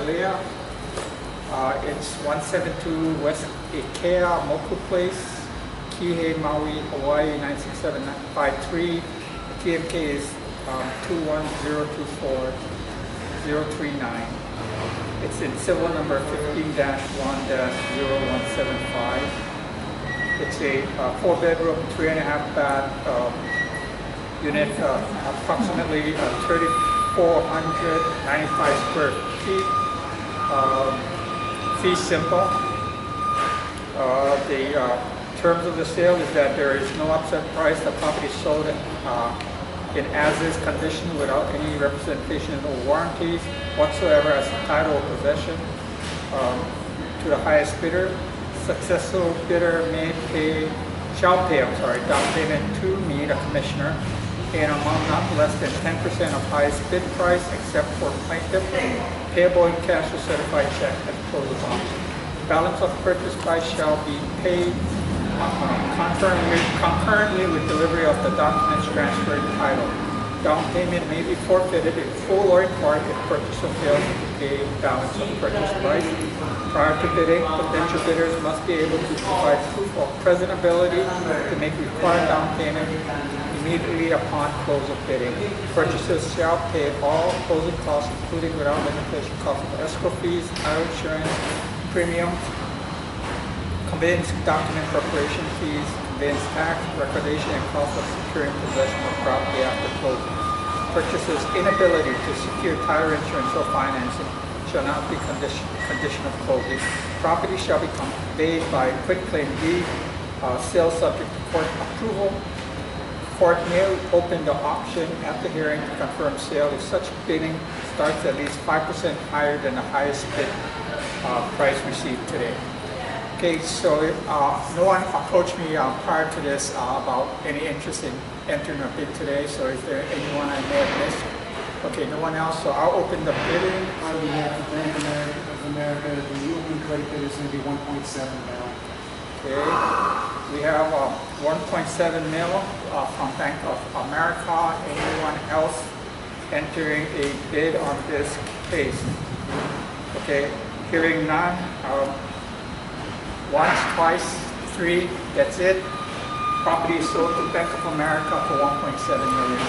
Wailea. It's 172 West Ikea Moku Place, Kihei, Maui, Hawaii 96753. The TMK is 21024-039. It's in civil number 15-1-0175. It's a 4-bedroom, 3.5-bath unit, approximately 3,495 square feet. Fee simple. The terms of the sale is that there is no upset price. The property is sold in as-is condition without any representation or warranties whatsoever as title or possession to the highest bidder. Successful bidder shall pay down payment to me, the commissioner, in amount not less than 10% of highest bid price except for plaintiff, payable in cash or certified check at close of auction. Balance of purchase price shall be paid concurrently with delivery of the documents transferred title. Down payment may be forfeited in full or in part if purchaser fails to pay balance of purchase price. Prior to bidding, potential bidders must be able to provide proof of present ability to make required down payment immediately upon close of bidding. Purchasers shall pay all closing costs, including without limitation cost of escrow fees, title insurance, premiums, conveyance document preparation fees, conveyance tax, recordation, and cost of securing possession of property after closing. Purchaser's inability to secure title insurance or financing shall not be condition of closing. Property shall be conveyed by quitclaim deed, sale subject to court approval. Court may open the auction after hearing to confirm sale if such bidding starts at least 5% higher than the highest bid price received today. Okay, so no one approached me prior to this about any interest in entering a bid today. So is there anyone I may have missed? Okay, no one else. So I'll open the bidding. On behalf of Bank of America, the opening credit bid is going to be 1.7 mil. Okay, we have 1.7 mil from Bank of America. Anyone else entering a bid on this case? Okay, hearing none. Once, twice, three, that's it. Property is sold to Bank of America for $1.7 million.